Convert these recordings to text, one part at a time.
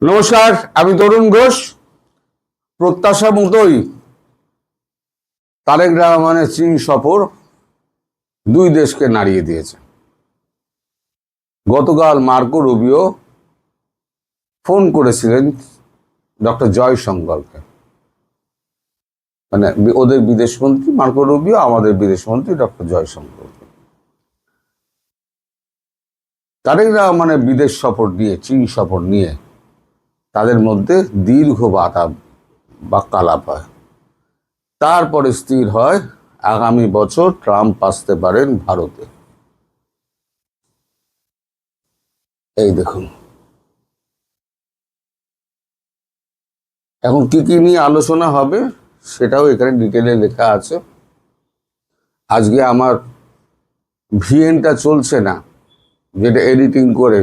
নমস্কার, আমি তরুণ ঘোষ। প্রত্যাশা মতোই তারেক রহমানের চীন সফর দুই দেশকে নাড়িয়ে দিয়েছে। গতকাল মার্কো রুবিও ফোন করেছিলেন ডক্টর জয়শঙ্করকে, মানে ওদের বিদেশমন্ত্রী মার্কো রুবিও, আমাদের বিদেশমন্ত্রী ডক্টর জয়শঙ্করকে। তারেক রহমানের বিদেশ সফর নিয়ে, চীন সফর নিয়ে তাদের মধ্যে দীর্ঘ বাক্যালাপ হয়। তারপরে স্থির হয় আগামী বছর ট্রাম্প আসতে পারেন ভারতে। এই দেখুন, এখন কি কি নিয়ে আলোচনা হবে সেটাও এখানে ডিটেলে লেখা আছে। আজকে আমার ভিএনটা চলছে না, যেটা এডিটিং করে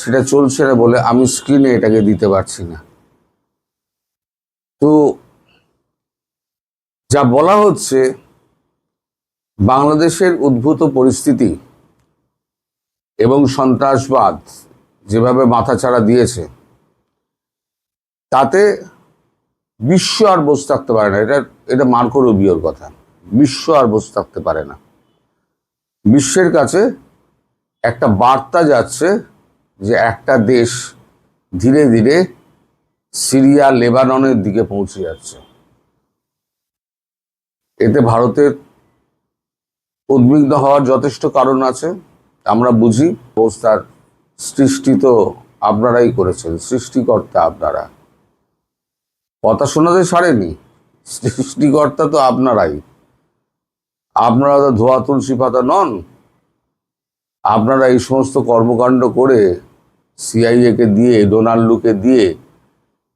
সেটা চলছে না বলে আমি স্ক্রিনে এটাকে দিতে পারছি না। তো যা বলা হচ্ছে, বাংলাদেশের উদ্ভূত পরিস্থিতি এবং সন্ত্রাসবাদ যেভাবে মাথাচাড়া দিয়েছে, তাতে বিশ্ব আর বসে থাকতে পারে না। এটা মার্কো রুবিওর কথা। বিশ্ব আর বসে থাকতে পারে না। বিশ্বের কাছে একটা বার্তা যাচ্ছে যে একটা দেশ ধীরে ধীরে সিরিয়া, লেবাননের দিকে পৌঁছে যাচ্ছে। এতে ভারতের উদ্বিগ্ন হওয়ার যথেষ্ট কারণ আছে। আমরা বুঝি, অবস্থার সৃষ্টি তো আপনারাই করেছেন, সৃষ্টিকর্তা আপনারা। কথা শোনাতে ছাড়েনি, সৃষ্টিকর্তা তো আপনারাই। আপনারা তো ধোয়া তুলসী পাতা নন। আপনারা এই সমস্ত কর্মকাণ্ড করে সিআইএকে দিয়ে, ডোনাল্ডুকে দিয়ে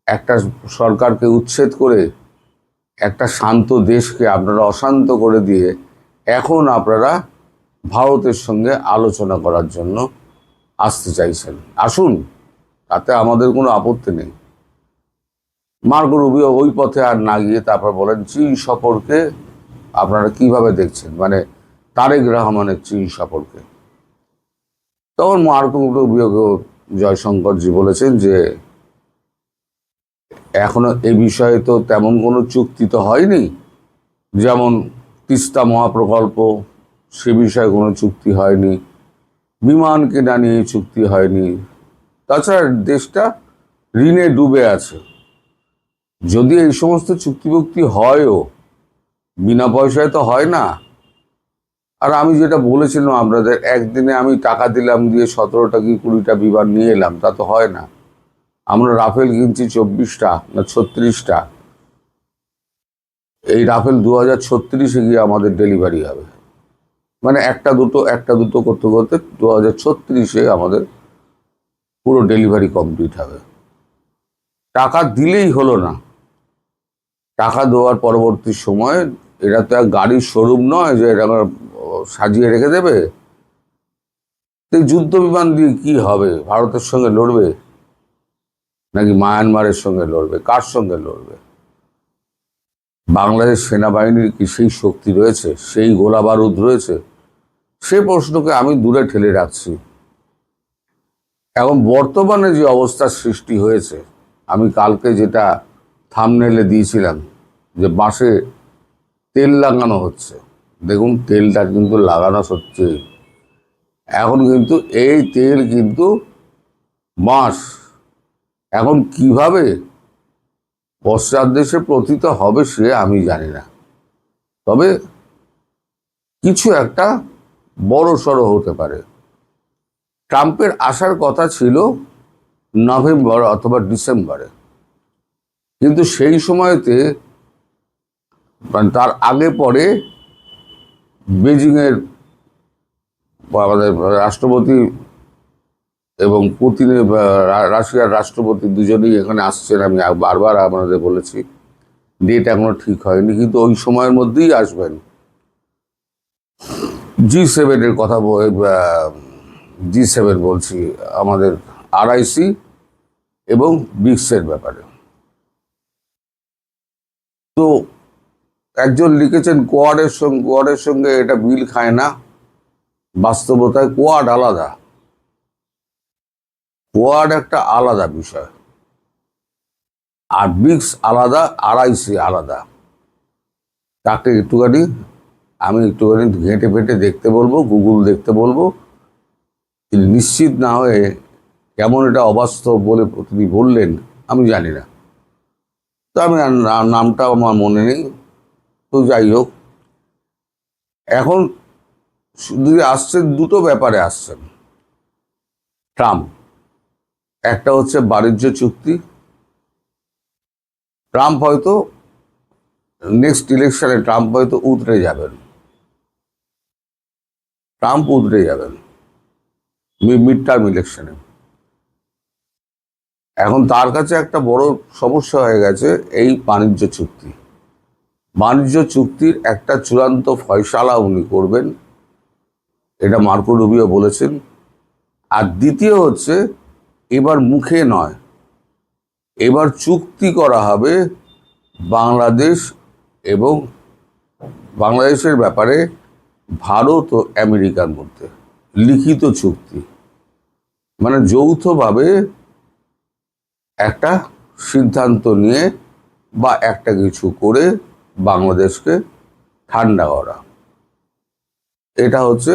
একটা সরকারকে উচ্ছেদ করে একটা শান্ত দেশকে আপনারা অশান্ত করে দিয়ে এখন আপনারা ভারতের সঙ্গে আলোচনা করার জন্য আসতে চাইছেন। আসুন, তাতে আমাদের কোনো আপত্তি নেই। মার্কো রুবিও ওই পথে আর না গিয়ে তারপর বলেন চীন সফরকে আপনারা কিভাবে দেখছেন, মানে তারেক রহমানের চীন সফরকে। তখন মার্কো রুবিওকে জয়শঙ্করজি বলেছেন যে এখনো এ বিষয়ে তো তেমন কোনো চুক্তি তো হয়নি, যেমন তিস্তা মহাপ্রকল্প, সে বিষয়ে কোনো চুক্তি হয়নি, বিমান কেনা নিয়ে চুক্তি হয়নি। তাছাড়া দেশটা ঋণে ডুবে আছে। যদি এই সমস্ত চুক্তিভুক্তি হয়ও, বিনা পয়সায় তো হয় না। আর আমি যেটা বলেছিলাম আপনাদের, একদিনে আমি টাকা দিলাম দিয়ে 17টা কি 20টা বিমান নিয়ে এলাম, তা তো হয় না। আমরা রাফেল কিনছি 24টা না 36টা। এই রাফেল 2036-এ গিয়ে আমাদের ডেলিভারি হবে, মানে একটা দুটো করতে করতে 2036-এ আমাদের পুরো ডেলিভারি কমপ্লিট হবে। টাকা দিলেই হলো না। টাকা দেওয়ার পরবর্তী সময়, এটা তো এক গাড়ির শোরুম নয় যে এটা সাজিয়ে রেখে দেবে। এই যুদ্ধ বিমান দিয়ে কি হবে? ভারতের সঙ্গে লড়বে নাকি মায়ানমারের সঙ্গে লড়বে? কার সঙ্গে লড়বে? বাংলাদেশ সেনাবাহিনীর কি সেই শক্তি রয়েছে, সেই গোলা বারুদ রয়েছে? সে প্রশ্নকে আমি দূরে ঠেলে রাখছি। এখন বর্তমানে যে অবস্থার সৃষ্টি হয়েছে, আমি কালকে যেটা থাম্বনেলে দিয়েছিলাম যে বাসে তেল লাগানো হচ্ছে, দেখুন তেলটা কিন্তু লাগানো হচ্ছে। এখন কিন্তু এই তেল কিন্তু বাঁশ। এখন কিভাবে পশ্চাৎ দেশে পতিত হবে সে আমি জানি না, তবে কিছু একটা বড় সড়ো হতে পারে। ট্রাম্পের আসার কথা ছিল নভেম্বর অথবা ডিসেম্বরে, কিন্তু সেই সময়তে মানে তার আগে পরে বেজিংয়ের আমাদের রাষ্ট্রপতি এবং পুতিনের, রাশিয়ার রাষ্ট্রপতি দুজনেই এখানে আসছেন। আমি বারবার আপনাদের বলেছি, ডেট এখনো ঠিক হয়নি, কিন্তু ওই সময়ের মধ্যেই আসবেন। G7-এর কথা, G7 বলছি, আমাদের RIC এবং ব্রিক্সের ব্যাপারে। তো একজন লিখেছেন কোয়াডের সঙ্গে এটা মিল খায় না। বাস্তবতায় কোয়াড আলাদা, কোয়াড একটা আলাদা বিষয়। আর ব্রিক্স আলাদা, RIC আলাদা। তাকে আমি একটুখানি ঘেঁটে ফেটে দেখতে বলবো, গুগল দেখতে বলবো। তিনি নিশ্চিত না হয়ে কেমন এটা অবাস্তব বলে তিনি বললেন আমি জানি না, তো আমি নামটাও আমার মনে নেই। তো যাই হোক, এখন শুধু আসছেন দুটো ব্যাপারে আসছেন ট্রাম্প। একটা হচ্ছে বাণিজ্য চুক্তি। ট্রাম্প হয়তো নেক্সট ইলেকশনে উতরে যাবেন। মিড টার্ম ইলেকশনে। এখন তার কাছে একটা বড় সমস্যা হয়ে গেছে এই বাণিজ্য চুক্তি। বাণিজ্য চুক্তির একটা চূড়ান্ত ফয়সালা উনি করবেন, এটা মার্কো রুবিও বলেছেন। আর দ্বিতীয় হচ্ছে, এবার মুখে নয়, এবার চুক্তি করা হবে বাংলাদেশ এবং বাংলাদেশের ব্যাপারে ভারত ও আমেরিকার মধ্যে লিখিত চুক্তি, মানে যৌথভাবে একটা সিদ্ধান্ত নিয়ে বা একটা কিছু করে বাংলাদেশকে ঠান্ডা করা। এটা হচ্ছে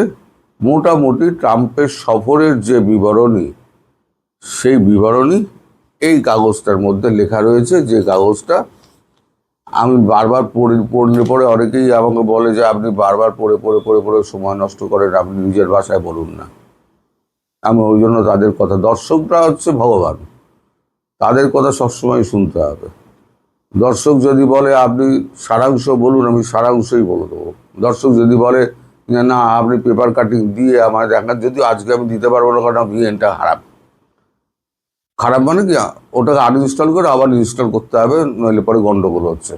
মোটামুটি ট্রাম্পের সফরের যে বিবরণী, সেই বিবরণী এই কাগজটার মধ্যে লেখা রয়েছে। যে কাগজটা আমি বারবার পড়লে পরে অনেকেই আমাকে বলে যে আপনি বারবার পড়ে সময় নষ্ট করেন, আপনি নিজের ভাষায় বলুন না। আমি ওই জন্য তাদের কথা, দর্শকরা হচ্ছে ভগবান, তাদের কথা সবসময় শুনতে হবে। দর্শক যদি বলে আপনি সারাংশ বলুন, আমি সারাংশই বলে দেবো। দর্শক যদি বলে না আপনি পেপার কাটিং দিয়ে আমার দেখান, যদিও আজকে আমি দিতে পারবো না, কারণ ভিএনটা খারাপ মানে কি, ওটাকে আনইনস্টল করে আবার ইনস্টল করতে হবে, নইলে পরে গন্ডগোল হচ্ছে।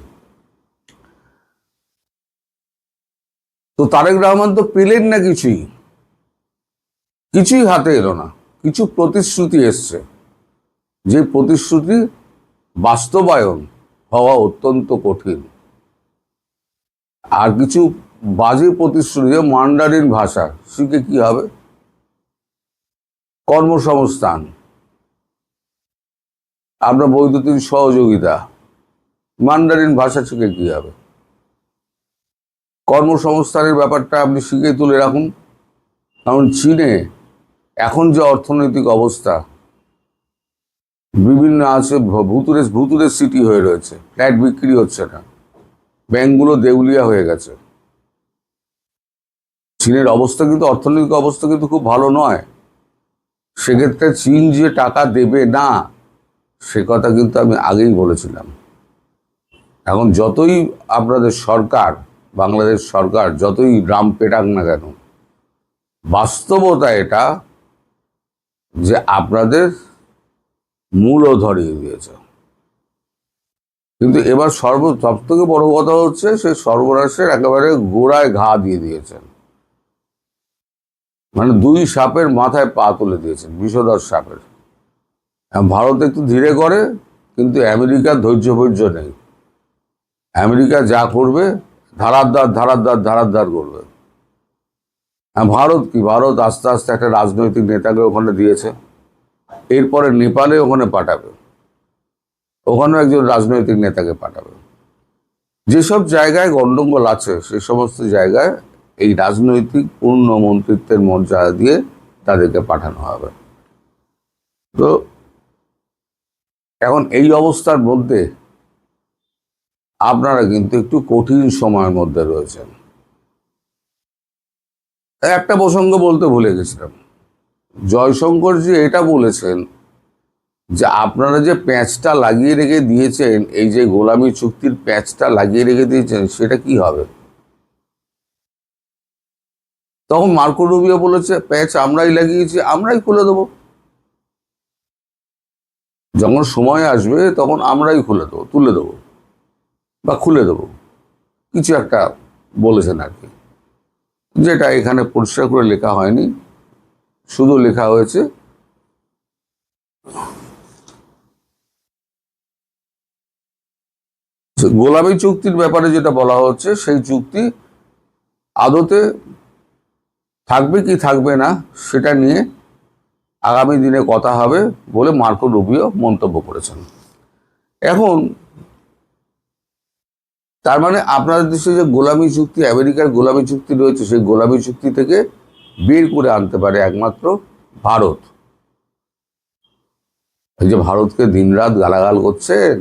তো তারেক রহমান তো পেলেন না, কিছুই হাতে এলো না। কিছু প্রতিশ্রুতি এসছে, যে প্রতিশ্রুতি বাস্তবায়ন হওয়া অত্যন্ত কঠিন। আর কিছু বাজে প্রতিশ্রুতি, মান্ডারিন ভাষা শিখে কি হবে? কর্মসংস্থান, আমরা বৈদ্যুতিক সহযোগিতা, মান্ডারিন ভাষা শিখে কি হবে? কর্মসংস্থানের ব্যাপারটা আপনি শিখে তুলে রাখুন। কারণ চীনে এখন যে অর্থনৈতিক অবস্থা, বিভিন্ন আছে ভুতুরে সিটি হয়ে রয়েছে, ফ্ল্যাট বিক্রি হচ্ছে না, ব্যাংকগুলো দেউলিয়া হয়ে গেছে। চীনের অবস্থা কিন্তু, অর্থনৈতিক অবস্থা কিন্তু খুব ভালো নয়। সেক্ষেত্রে চীন যে টাকা দেবে না, সে কথা কিন্তু আমি আগেই বলেছিলাম। এখন যতই আপনাদের সরকার, বাংলাদেশ সরকার যতই ড্রাম পেটাক না কেন, বাস্তবতা এটা যে আপনাদের মূলও ধরিয়ে দিয়েছে। কিন্তু এবার সব থেকে বড় কথা হচ্ছে, সেই সর্বনাশের একেবারে গোড়ায় ঘা দিয়ে দিয়েছেন। মানে দুই সাপের মাথায় পা তুলে দিয়েছেন, বিষধর সাপের। ভারত একটু ধীরে করে, কিন্তু আমেরিকার ধৈর্য নেই। আমেরিকা যা করবে ধারাদ্দার করবে। ভারত আস্তে আস্তে একটা রাজনৈতিক নেতাকে ওখানে দিয়েছে, এরপরে নেপালে ওখানে পাঠাবে, ওখানেও একজন রাজনৈতিক নেতাকে পাঠাবে। যেসব জায়গায় গন্ডগোল আছে সে সমস্ত জায়গায় এই রাজনৈতিক পূর্ণ মন্ত্রিত্বের মর্যাদা দিয়ে তাদেরকে পাঠানো হবে। তো এখন এই অবস্থার মধ্যে আপনারা কিন্তু একটু কঠিন সময়ের মধ্যে রয়েছেন। একটা প্রসঙ্গ বলতে ভুলে গেছিলাম, জয়শঙ্করজি এটা বলেছেন যে আপনারা যে প্যাঁচটা লাগিয়ে রেখে দিয়েছেন, এই যে গোলামি চুক্তির প্যাঁচটা লাগিয়ে রেখে দিয়েছেন, সেটা কি হবে? তখন মার্কো রুবিও বলেছে প্যাঁচ আমরাই লাগিয়েছি, আমরাই খুলে দেবো। যখন সময় আসবে তখন আমরাই তুলে দেবো বা খুলে দেবো, কিছু একটা বলেছেন আর কি, যেটা এখানে পরিষ্কার করে লেখা হয়নি। শুধু লেখা হয়েছে গোলামি চুক্তির ব্যাপারে যেটা বলা হচ্ছে, সেই চুক্তি আদতে থাকবে কি থাকবে না সেটা নিয়ে আগামী দিনে কথা হবে বলে মার্কো রুবিও মন্তব্য করেছেন। এখন তার মানে আপনাদের দেশে যে গোলামি চুক্তি, আমেরিকার গোলামি চুক্তি রয়েছে, সেই গোলামি চুক্তি থেকে বের করে আনতে পারে একমাত্র ভারত। এই যে ভারতকে দিনরাত গালাগাল করছেন,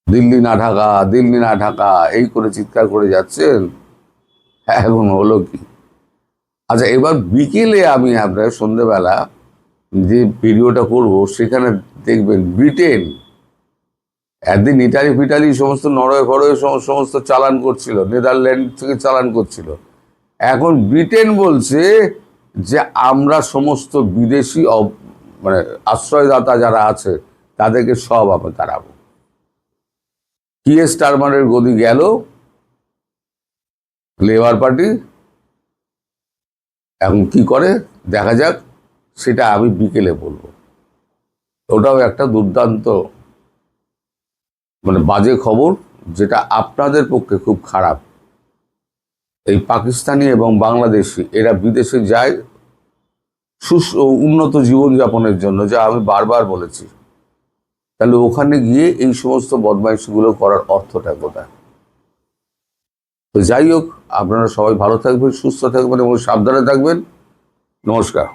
দিল্লি না ঢাকা, দিল্লি না ঢাকা এই করে চিৎকার করে যাচ্ছেন, এখন হলো কি? আচ্ছা, এবার বিকেলে আমি আপনার সন্ধ্যেবেলা যে ভিডিওটা করব সেখানে দেখবেন ব্রিটেন একদিন ইটালি ফিটালি সমস্ত নরওয়ে ফরওয়ে সমস্ত চালান করছিল, নেদারল্যান্ড থেকে চালান করছিল, এখন ব্রিটেন বলছে যে আমরা সমস্ত বিদেশি মানে আশ্রয়দাতা যারা আছে তাদেরকে সব আমরা তাড়াবো। স্টারমারের গদি গেল, লেবার পার্টি এখন কি করে দেখা যাক, সেটা আমি বিকেলে বলবো। ওটাও একটা দুর্দান্ত মানে বাজে খবর, যেটা আপনাদের পক্ষে খুব খারাপ। এই পাকিস্তানি এবং বাংলাদেশি এরা বিদেশে যায় উন্নত জীবনযাপনের জন্য, যা আমি বারবার বলেছি, তাহলে ওখানে গিয়ে এই সমস্ত বদমাইশিগুলো করার অর্থটা কোথায়? তো যাই হোক, আপনারা সবাই ভালো থাকবেন, সুস্থ থাকবেন এবং সাবধানে থাকবেন। নমস্কার।